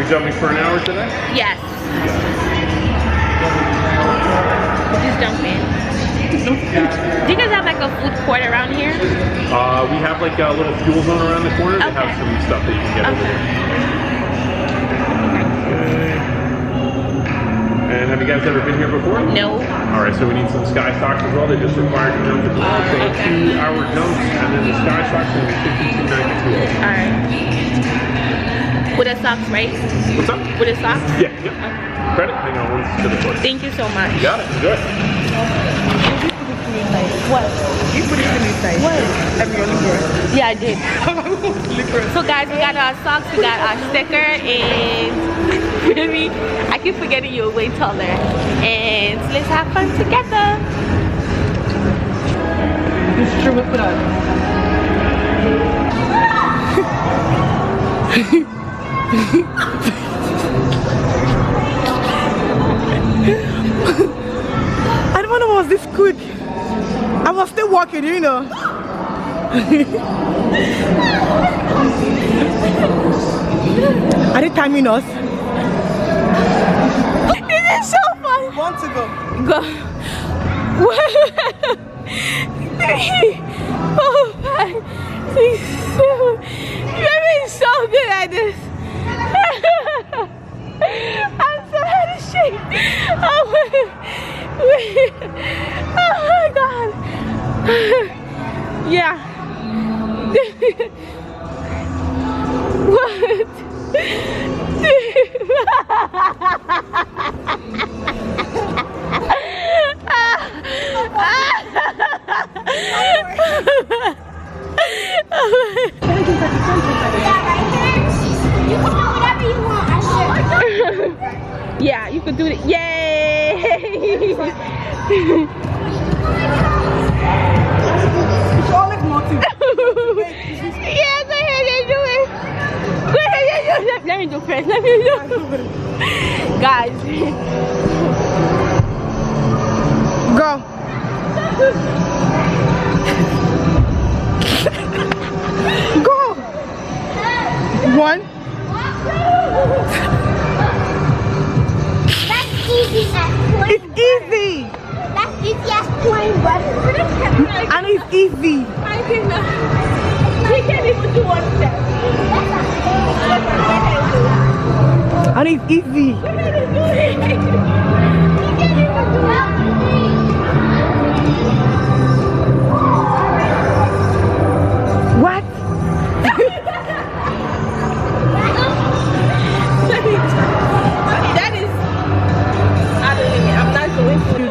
we jumping for an hour today? Yes. Just jump in. Do you guys have like a food court around here? We have like a little fuel zone around the corner. They have some stuff that you can get over there. And have you guys ever been here before? No. Alright, so we need some sky socks as well. They just require to jump as well. So 2-hour jumps and then the sky socks will be $52.92. Alright. With the socks, right? What's up? With the socks? Yeah, yeah. Okay. Credit? Hang on, one to the foot. Thank you so much. You got it. Enjoy. What? You put it in inside. What? I'm your liquor. Yeah, I did. So guys, we got our socks, we got our sticker, and really, I keep forgetting you're way taller. And let's have fun together. This is true with that. I don't know what was this quick. I was still walking, you know. Are they timing us? This is so fun. Want to go? Go. 3, 4, 5, 6, 7. You're being so good at this. I'm so out of shape. Oh my god. Yeah. What? Yeah, you can do it. Yay! It's always nothing. Yeah, go ahead and do it. Go ahead and do it. Let me do first. Let me do. Guys. Go. Go. 1. That's easy as It's easy. That's easy as playing butter. And it's easy. I cannot. We can't even do one step. And it's easy. What? That is out of limit. I'm not going to.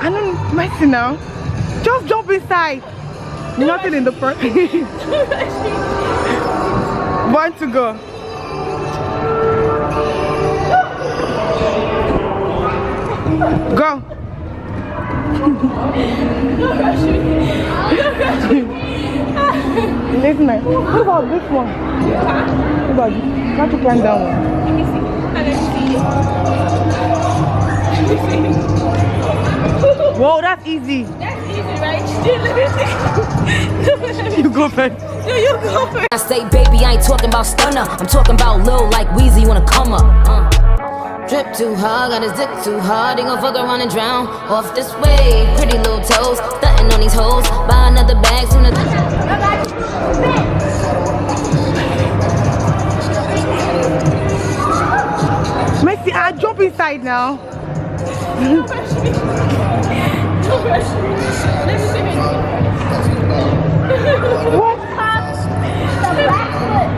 I don't messy now. Just jump inside. Nothing in the front. 1 to go. Go. Listen, what about this one? What about this? Try to climb that one. Let me see. Whoa, that's easy. That's easy, right? Let me see. You go first. No, you go first. I say, baby, I ain't talking about stunner. I'm talking about Lil like Weezy, you wanna come up. Drip too hard, got his dick too hard. He gon' fuck around and drown off this way. Pretty little toes, stunting on these hoes. Buy another bag sooner. Messi, I'll jump inside now. What? The black foot.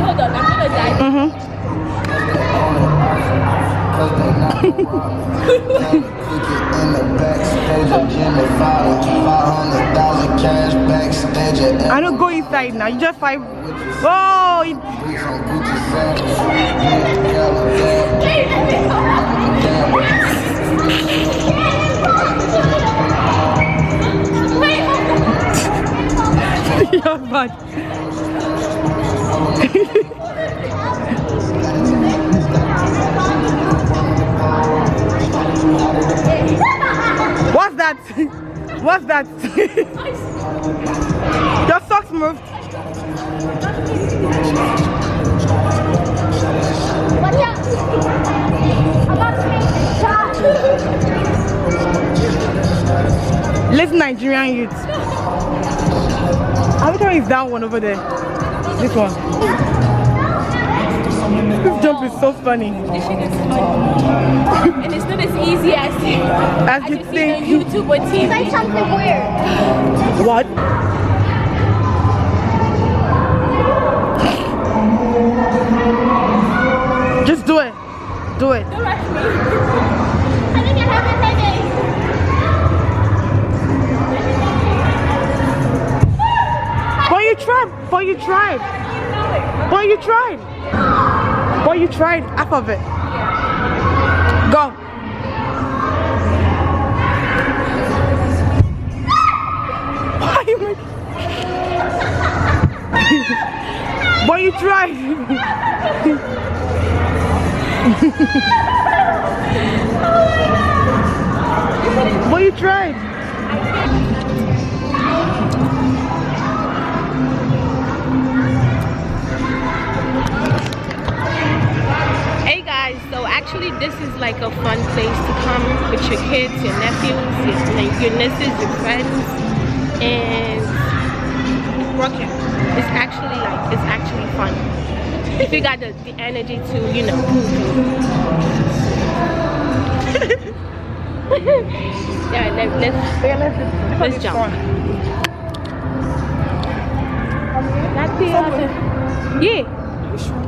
Hold on, I'm gonna die. I don't go inside now. You just fight. Whoa! You're bad. What's that? What's that? Your socks moved. Watch out. I'm about to make a shot. Listen, Nigerian youth. How much is that one over there? This one. This jump is so funny. This shit is funny. And it's not as easy as you you see think. on YouTube or TV. Say something weird. What? Just do it. Do it. Don't rush me. I think I have a headache. Boy, you tried. Boy, you tried. Boy, you tried. Boy, you tried half of it. Go. Why you make... Boy, you tried. Boy, you tried. Hey guys, so actually this is like a fun place to come with your kids, your nephews, your nieces, your friends, and work here. It's actually fun. If you got the energy to, you know. Yeah, let's jump. That's the other. Yeah.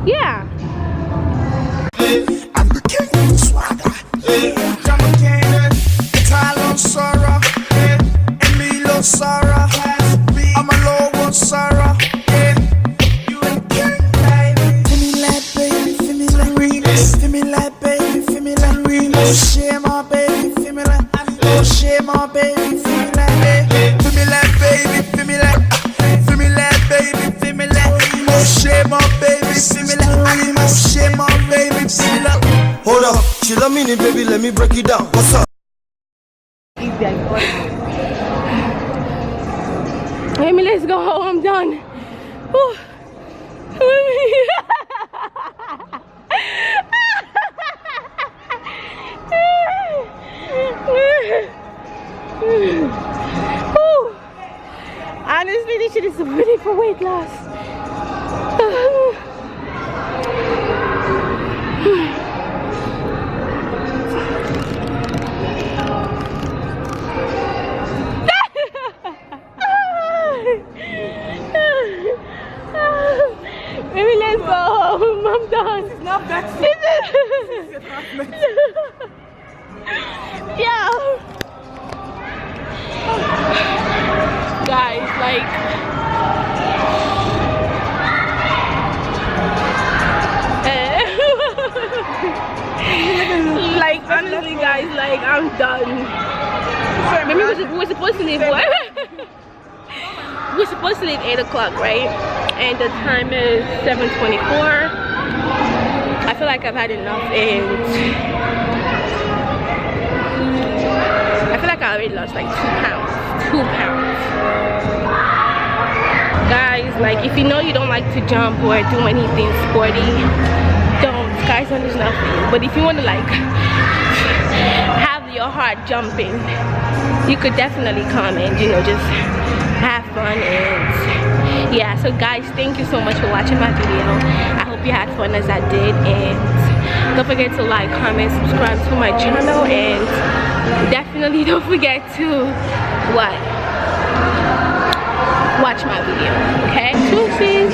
Yeah. I'm the king of swagger. I'm a cannon. Talon Sarah. Emilio Sarah. I'm a low one Sarah. You a king, baby. Feel me like baby, feel me like Venus. Feel me like baby, feel me like Venus. Oh shit, my baby, feel me like. Oh shit, my baby, feel me like baby. Feel me like baby, feel me like. Feel me like baby, feel me like. Oh shit, my baby, feel me like. Oh shit, my baby, feel me like. Hold up, chill a minute, baby, let me break it down. What's up? Amy, let's go home. I'm done. Whew. Whew. Honestly, this shit is really for weight loss. Maybe let's go home. I'm done. It's not that Yeah. Guys, like like honestly guys, like I'm done. Maybe we're supposed to leave what? We're supposed to leave 8 o'clock, right? And the time is 7:24. I feel like I've had enough, and I feel like I already lost like 2 pounds. 2 pounds. Guys, like if you know you don't like to jump or do anything sporty, don't. Skyzone is not for you. But if you want to like have your heart jumping, you could definitely come and, you know, just have fun. And yeah, so guys, thank you so much for watching my video. I hope you had fun as I did, and don't forget to like, comment, subscribe to my channel, and definitely don't forget to watch my video. Okay, deuces.